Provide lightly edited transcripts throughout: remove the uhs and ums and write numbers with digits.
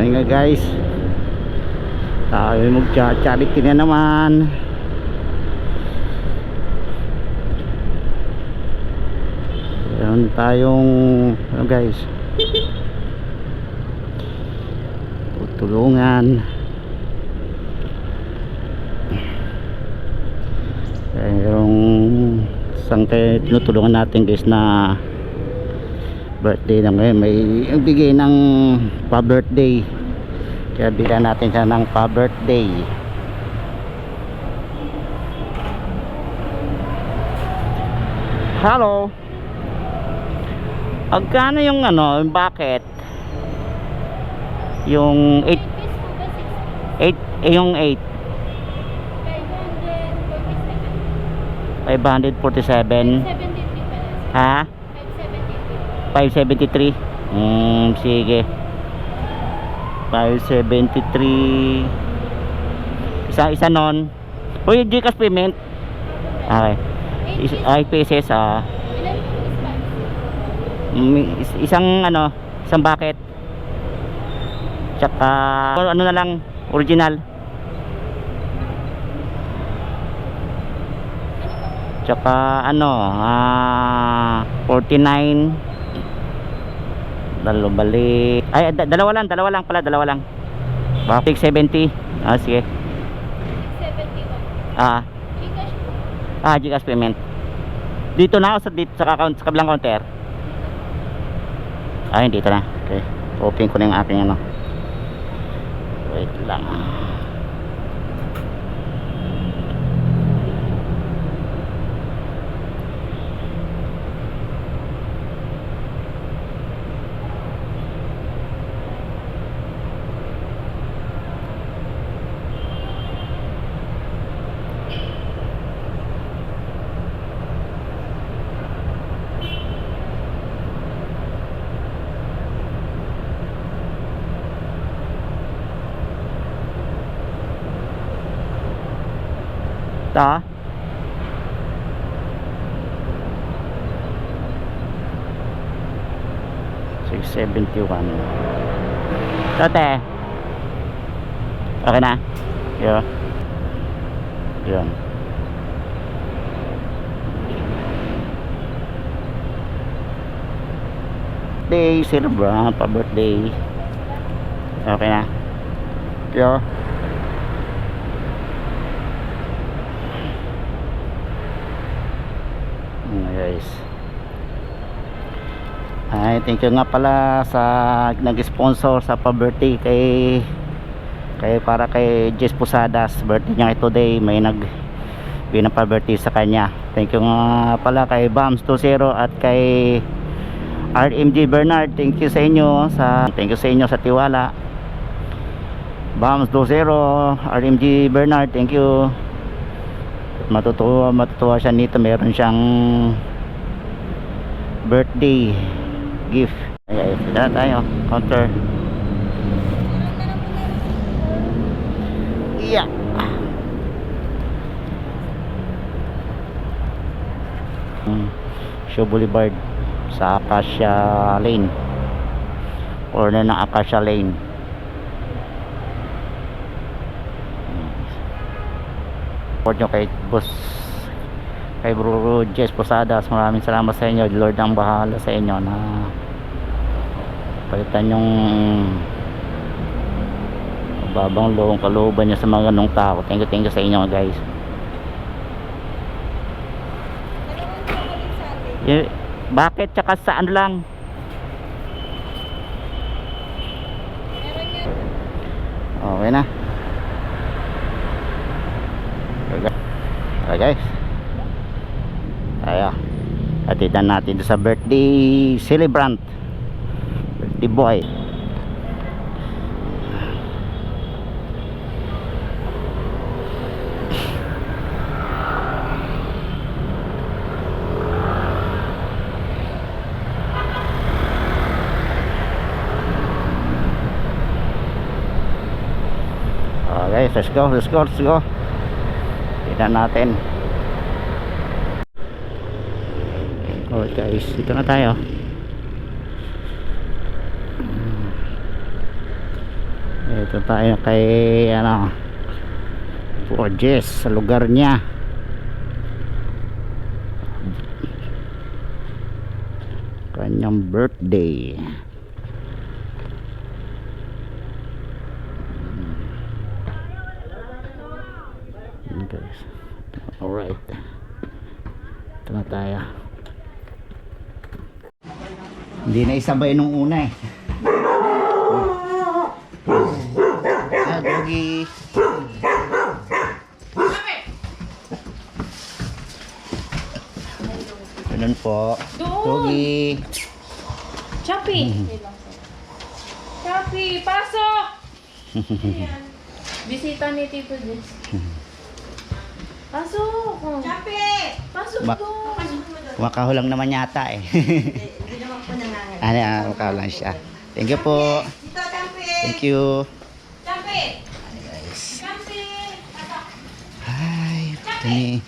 Ayun nga guys, tayo magcha-charity na naman. Meron tayong ano guys, tutulungan. Yung isang tinutulungan natin guys na birthday na ngayon, may bigay ng pa-birthday, kaya bigyan natin siya ng pa-birthday. Hello, agkano yung ano, yung bucket? Yung 8 yung 8 547. Ha? 573. Sige. 573. Isa non. Uy, Gcash payment. Okay. 8 pesos isang ano, isang bucket. Tsaka ano na lang, original. Tsaka ano, 49. Bali. Ay, dalawa lang pala, dalawa lang. Bakit 70? Sige. 71. Gcash payment. Dito na ako sa kabilang counter. Dito na. Okay. Open ko na yung aking ano. Wait lang. Ta 671. Tote. Okay na. Yun. Day celebrate pa birthday. Okay na. Guys, thank you nga pala sa nag-sponsor sa pa-birthday para kay Jess Posadas. Birthday niya today, may pa-birthday sa kanya. Thank you nga pala kay Bams 20 at kay RMG Bernard. Thank you sa inyo sa tiwala. Bams 20, RMG Bernard, thank you. Matutuwa siya nito, meron siyang birthday gift. Sila tayo counter. Show Boulevard sa Acacia Lane, corner ng Acacia Lane. Support nyo kay Bro Jess Posadas. Maraming salamat sa inyo. Lord ang bahala sa inyo na palitan yung babang kalooban nyo sa mga ganong tao. Thank you sa inyo guys. Bakit tsaka sa ano lang, okay na. Okay guys, atidan natin sa birthday celebrant, birthday boy. Okay, let's go. Tignan natin. Alright guys, dito na tayo. Dito tayo kay ano, Borges sa lugar niya. Kanyang birthday. Guys. Alright. Ito na tayo. Hindi na isabay nung una eh. Ah, doggy. Ganun po. Doggy. Chappy! Chappy, pasok! Bisita ni Tito Jess. Pasok! Chappy! Pasok Mak- po! Kumakahulang naman yata eh. Hindi naman po nangangalit. Ano, kumakahulang siya. Thank you po. Dito, Champi! Thank you. Chappy! Guys. Chappy! Pasok! Hi. Ito ni.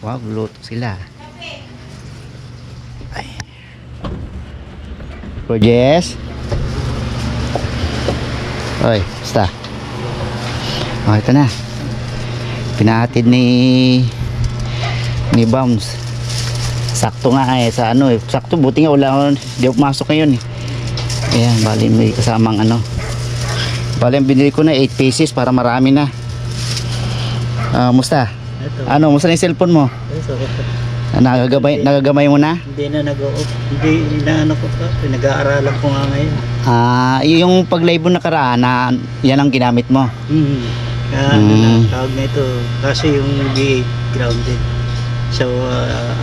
Wow, luto sila. Ay. Borges. Oy, basta. Oh, ito na. Pinahatid ni Bounce. Sakto nga eh sa ano eh. Sakto, buti nga wala, di ako pumasok ngayon eh. Ayan, bali may kasamang ano. Bali binili ko na 8 pieces para marami na. Musta? Ito. Ano, musta na yung cellphone mo? Nagagamay mo na? Hindi na nag-off. Hindi na ano ko pa. Pinag-aaralan ko nga ngayon. Yung pag-live mo nakaraan na yan ang ginamit mo. Kaya ano na, tawag na ito. Kasi yung V8 grounded. So,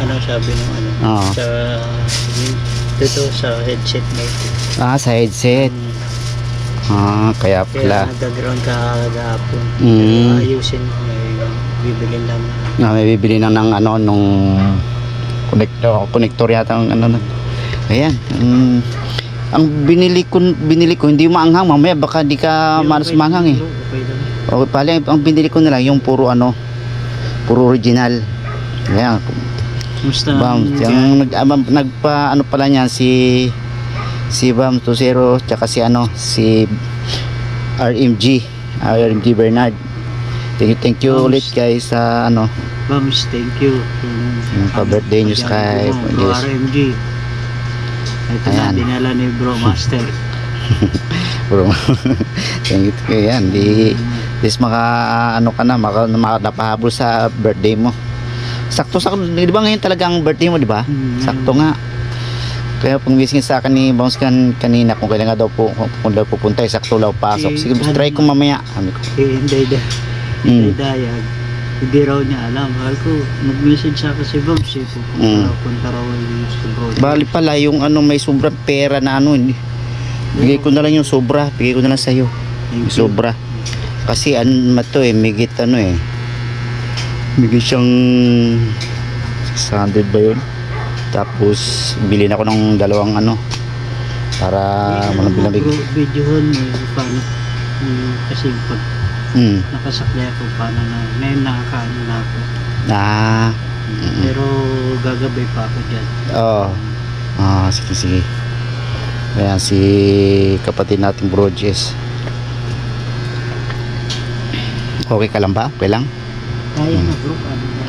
ano sabi ng ano? Oo. Sa, dito sa headset na ito. Sa headset. Kaya Kaya pala. nag-ground ka kagapon. Mm. Ayusin ko. May bibilin lang. May bibili na ng ano, nung connector yata ang ano na. Ayan. Ang binili ko hindi maanghang, mamaya baka di ka malas manghang eh. Okay lang. O pala ang binili ko na lang yung puro ano, puro original. Ayan. Musta? Bam, yung nagpa ano pala niyan si Bam 20 tsaka si ano si RMG Bernard. Thank you Bams. ulit guys sa ano Bams, thank you. yung pa-birthday news kay yes. RMG. Ito Ayan. na, dinala ni Bro Master. Bro. Thank you yan. Di maka ano ka na napahabol sa birthday mo. Sakto di ba ngayon talagang birthday mo, di ba? Sakto nga. Kaya pang wising sa akin ni Bounce kanina kung kailan nga daw po kung daw pupunta sakto daw pasok. Sige, try ko mamaya. Sabi ko. Hindi dayag. Hindi raw niya alam. Mahal ko, mag-message sa akin si Bounce. Punta raw yung si Bro. Bali pala yung ano may sobrang pera na ano hindi. Bigay ko na lang yung sobra, bigay ko na lang sa iyo. Yung sobra. Kasi ano to eh, migit ano eh. Migit siyang 600 ba yun? Tapos bilhin ako ng dalawang ano para malambing. Videohan mo paano kasi pag nakasakli ako paano na ngayon nakakaano na ako. Pero gagabay pa ako dyan. Sige. Ayan si kapatid nating Borges. Okay ka lang ba? Okay lang? Kaya na bro, ano na.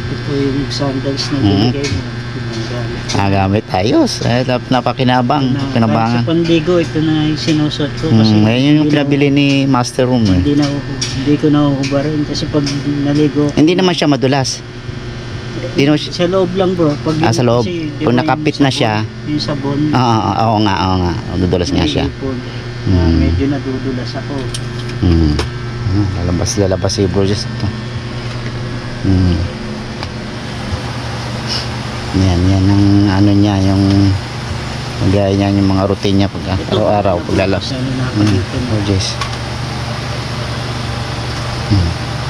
Ito yung sandals na binigay mo. Gamit ayos. Napakinabang. Sa pandigo, ito na yung sinusot ko. Kasi Ngayon yung pinabili ni Master Room eh. Hindi ko nahuhubarin kasi pag naligo. Hindi naman siya madulas. Hindi naman siya. Sa loob lang bro. Sa loob. Kasi, di Kung ba, nakapit yung na siya. Yung sabon. Oo nga. Madudulas nga siya. Medyo nadudulas ako. Lalabas si Borges ito. Yan ang ano niya, yung gaya niya yung mga routine niya pag araw-araw paglalabas. Borges.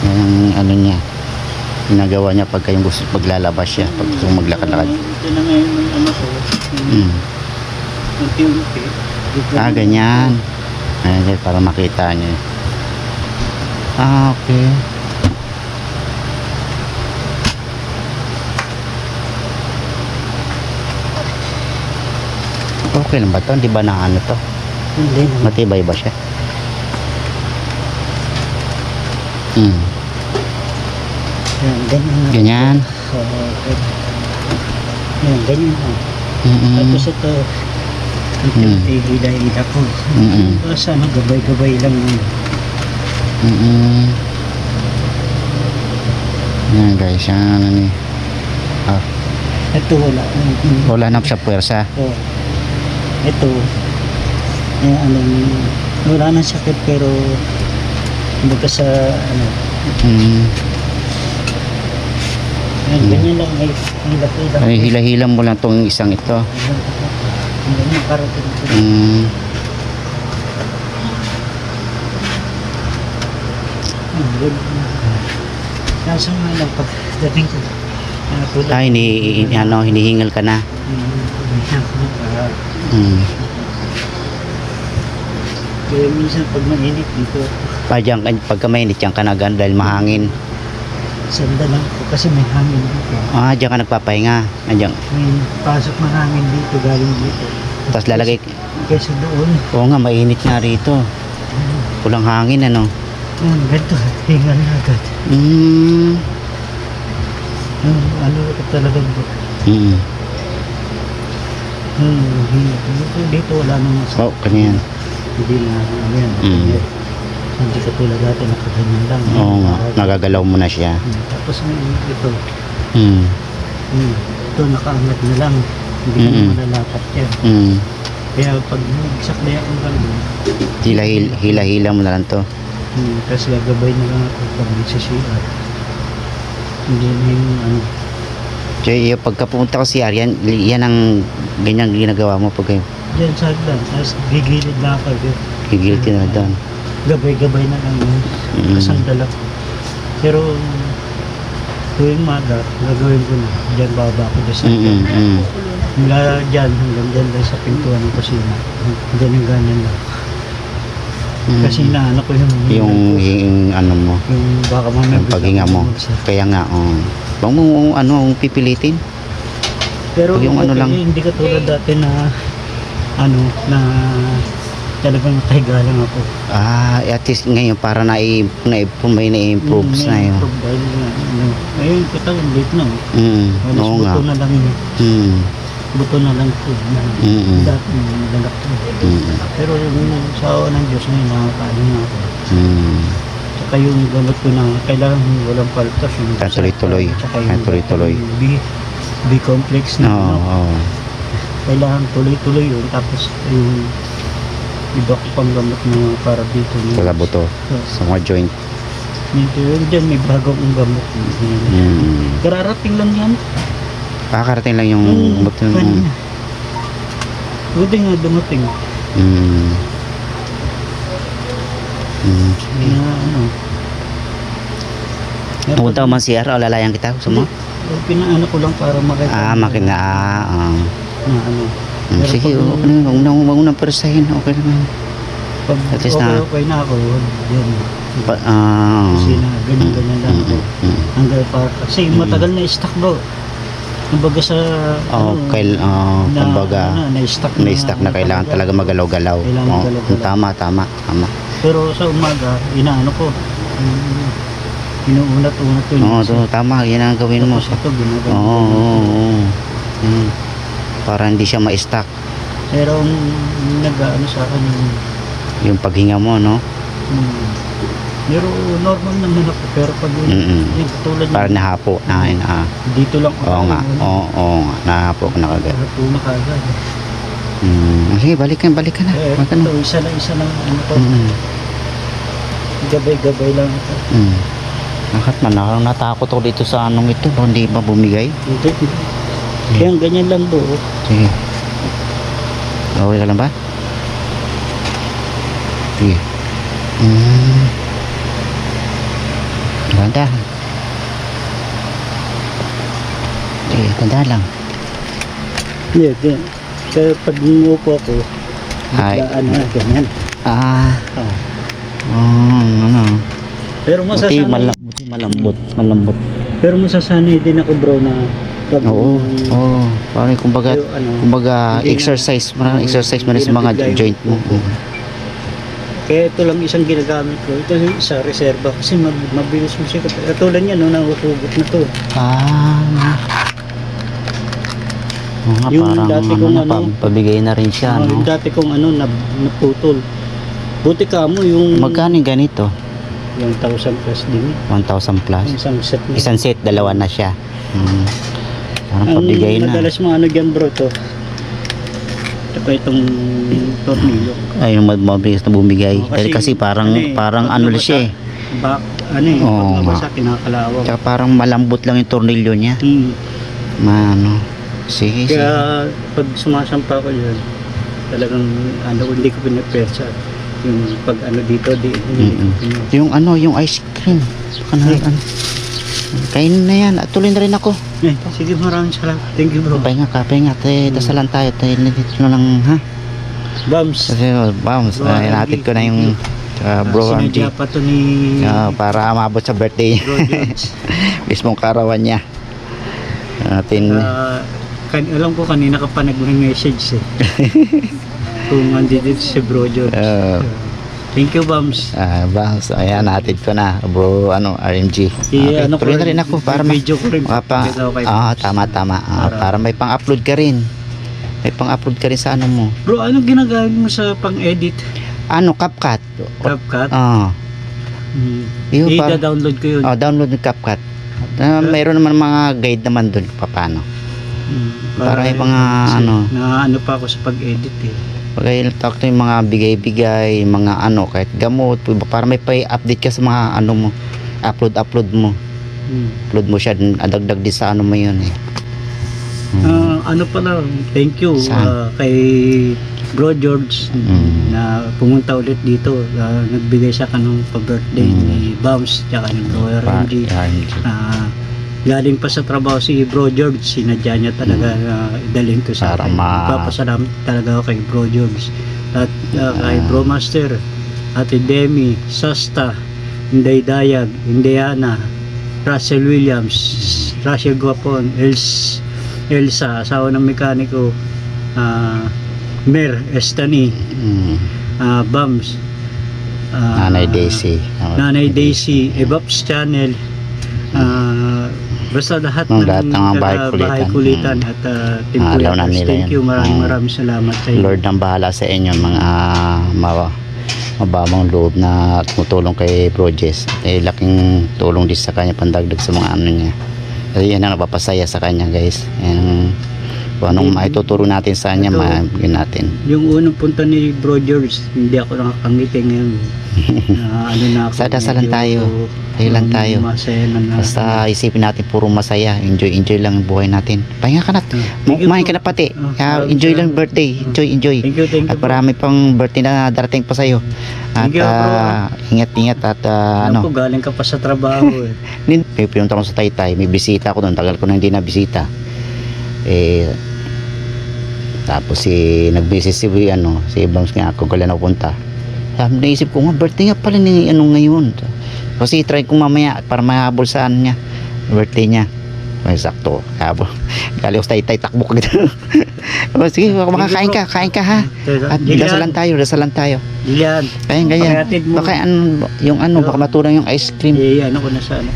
Yan ang ano niya. Ginagawa niya pagka yung gusto paglalabas siya, pag gusto maglakad-lakad. Ito na ngayon yung ano ko. Unti-unti. Ganyan. Ayan, para makita niyo. Okay. Okay lang ba ito? Hindi ba na ano to? Hindi naman. Matibay ba siya? Yan, ganyan na. Ganyan. Yan, ganyan na. Tapos ito, hila-hila ko. Sana gabay-gabay lang. Yan guys, yan ano ni. Ito wala. Wala na sa puwersa. Ito, wala nang sakit pero kumbaga sa ganyan lang, may hila-hila. Ay, hila-hila mo lang tong isang ito. Ganyan karating ito. Kaso nga lang, pagdating ko, hinihingal ka na. Kaya minsan pag mainit dito, Pagka mainit yan ka na dahil mahangin. sanda lang ko kasi may hangin dito. Diyan ka nagpapahinga. Diyan. May pasok na hangin dito, galing dito. Tapos lalagay. Kaysa doon, Oo nga, mainit nga rito. Pulang hangin ano. ganito, hingal na agad. Ano ito talaga ba? Dito wala namang sakit. Oh, kanyan. Hindi na, yan. Hindi ka tulad dati, nakaganyan lang. Oo nga, nagagalaw mo na siya. Tapos ngayon ito, ito nakaangat na lang. Hindi mo malalapat yan. Kaya pag nagsakday akong gano'n, Hila-hila mo na lang to. tapos gagabay na lang ako pag nagsisiyar. Hindi na yung So, yung pagkapunta ko si Aryan, yan ang ganyan ginagawa mo pag kayo. Diyan sa hagdan, tapos gigilid na ako. Gigilid ka na doon. Gabay-gabay na lang yun. Kasandala ko. Pero tuwing maga, gagawin ko na. Diyan baba ko dyan sa mula dyan hanggang dyan lang sa pintuan ng kusina. Ganyan ganyan lang. Kasi inaano ko Yung ano mo, yung baka mamaya yung paghinga mo. Kaya nga, Bang mo ang pipilitin? pero Pag yung ano lang. hindi ka tulad dati na na talagang nakahiga lang ako. At least ngayon para may na-improves na yun. Ngayon kita late na. Halos Oo nga. buto na lang yun. Buto na lang po. Dati nalalak ko. Pero yung sa awa ng Diyos ngayon nakakain na ako. Tsaka yung gamot ko na kailangan walang paltas. Tuloy-tuloy. Tuloy-tuloy. B-complex na. Kailangan tuloy-tuloy yun. Tapos yung iba ko pang gamot na para dito. Sa buto. Sa mga joint. Dyan may bagong gamot. Kararating lang yan. Kakarating lang yung buto. Buti nga dumating. Pumunta ko man si Ara, lalayan kita. Gusto mo? Pinaano ko lang para makita. Makina. Sige, pag- okay na. Huwag mo nang persahin. Okay naman. Pag At least okay na ako, yan. Ah. Kasi na ganyan-ganyan lang ako. Hanggang kasi matagal na stock daw. Kumbaga sa kumbaga na-stock na kailangan talaga magalaw-galaw. Kailangan magalaw-galaw. Tama. Pero sa umaga, inaano ko. Inuunat-unat ko. Tama. Yan ang gawin mo. Tapos ito, ginagawa. Para hindi siya ma-stock. Pero nag-ano sa akin Yung paghinga mo, no? Pero normal naman ako. Pero pag yung tulad Para nahapo. dito lang ako. Oo nga. Nahapo ka na kagad. Nahapo na kagad. Sige, balik ka na. Ito, isa lang ano ko. Gabay-gabay lang ito. Nakat man, natakot ako dito sa anong ito. Hindi ba bumigay? Hindi. Kaya ganyan lang do. Sige. Okay ka lang ba? Sige. Ganda. Sige, ganda lang. Yeah, ganyan. Kaya pag umupo ako, biglaan na, ganyan. Ano? Pero masasanay, Malambot. pero masasanay din ako bro na Pag, Oo. Oo. Parang kumbaga, Yung ano, kumbaga hindi na- exercise, maraming exercise mo na sa mga Hindi na joint mo. bigay. Kaya ito lang isang ginagamit ko. Ito yung isa, reserva. Kasi mabilis mo siya. Katulad niya, no, nahuhugot na to. Ah. Oo nga, Yung parang dati ano, kong na, ano, pabigay na rin siya, Yung no? dati kong naputol. Buti ka mo yung... Magkano yung ganito? Yung 1,000 plus din. 1,000 plus? Isang set na. Isang set, dalawa na siya. Parang Ang pabigay na. madalas mo ano dyan bro to. Ito pa itong tornilyo. Ay, yung mabilis na bumigay. Oo, Kasi parang, parang pag ano nabasa, siya eh. Back, ano eh, Oo, pag nabasa, nga. kinakalawang. Tsaka parang malambot lang yung tornilyo niya. Ano. Sige, sige. Kaya pag sumasampa ko yun, talagang ano, hindi ko pinapersa. Yung pag ano dito, Yung ano, yung ice cream. Ano. Kainin na yan. Tuloy na rin ako. Sige, maraming salamat. Thank you bro. Pahinga ka, pahinga. Dasalan tayo. Nandito na lang, ha? Bams. Kasi, bounce. Bro, Natid ko na yung bro RMG. Sinadya pa to ni Para umabot sa birthday. Bro Jones. Mismong karawan niya. Natin. Alam ko kanina ka pa nag-message eh. Kung andito si Bro Jones. Thank you, Bams. Bounce. Ayan, natid ko na. Bro, RMG. Okay, Ano tuloy na rin ako. Para video ko rin. tama. Para may pang-upload ka rin. May pang-upload ka rin sa ano mo. Bro, ano ginagamit mo sa pang-edit? Ano, CapCut. CapCut? Yung I-download ko yun. download ng CapCut. Mayroon naman mga guide naman doon paano. Para may mga Na ano pa ako sa pag-edit eh. Pagka talk to yung mga bigay-bigay, mga ano, kahit gamot, para may pa-update ka sa mga ano mo, upload mo. Upload mo siya, adagdag din sa ano mo yun eh. Ano pala, thank you kay Bro George na pumunta ulit dito. Nagbigay siya kanong pa-birthday ni Bams tsaka ni Bro RMG. Galing pa sa trabaho si Bro George, sinadya niya talaga idalhin to sa akin. Papasalamat talaga ako kay Bro George at kay Bro Master, Ate Demi, Sasta, Inday Dayag, Indiana, Russell Williams, Rachel Guapon, Elsa, asawa ng mekaniko, Mer Estani, Bams, Nanay Daisy, Evaps Channel, basta lahat ng ng bahay kulitan. at Team Kuya. Thank you, maraming salamat sa inyo. Lord ang bahala sa inyo, mga mababang loob na tumutulong kay Projes. Laking tulong din sa kanya, pandagdag sa mga ano niya. Kasi yan ang napapasaya sa kanya, guys. Yan, kung anong maituturo natin sa kanya, yun natin. Yung unang punta ni Bro George, hindi ako nakakangiti ngayon. Ano na ako. Sa dasalan tayo. Tayo lang tayo. Masaya na. Basta isipin natin puro masaya. Enjoy lang ang buhay natin. Pahinga ka na. Kumain ka na pati. Enjoy lang birthday. Enjoy. Thank you. At marami pang birthday na darating pa sa'yo. At ingat at Ano po, galing ka pa sa trabaho eh. May pinunta ko sa Taytay. May bisita ako doon. Tagal ko na hindi na bisita. Tapos nag-visit si Bams nga kung kailan ako punta. Naisip ko nga, birthday nga pala ni ngayon. Kasi try ko mamaya para mahabol sa niya. Birthday niya. Sakto. Habol. Galing ko sa Taytay, takbo ka gano'n. Sige, makakain ka. Kain ka ha. At dasalan tayo. Dilian. Kaya baka baka matulang yung ice cream. Ano ko na sa ano.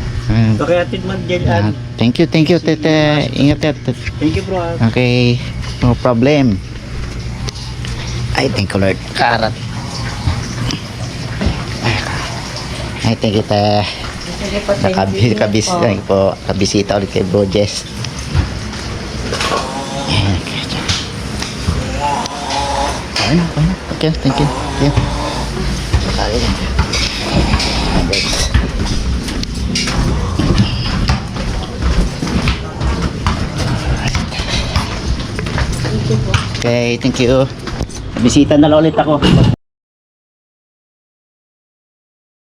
Pakiatid mo Dilian. Thank you, tete. Ingat, tete. Thank you bro. Okay, no problem. I thank you Lord. Karat. I thank you te. Kabisita ulit kay Bro Jess. Okay, thank you. Okay, thank you. Bisita na lang ulit ako.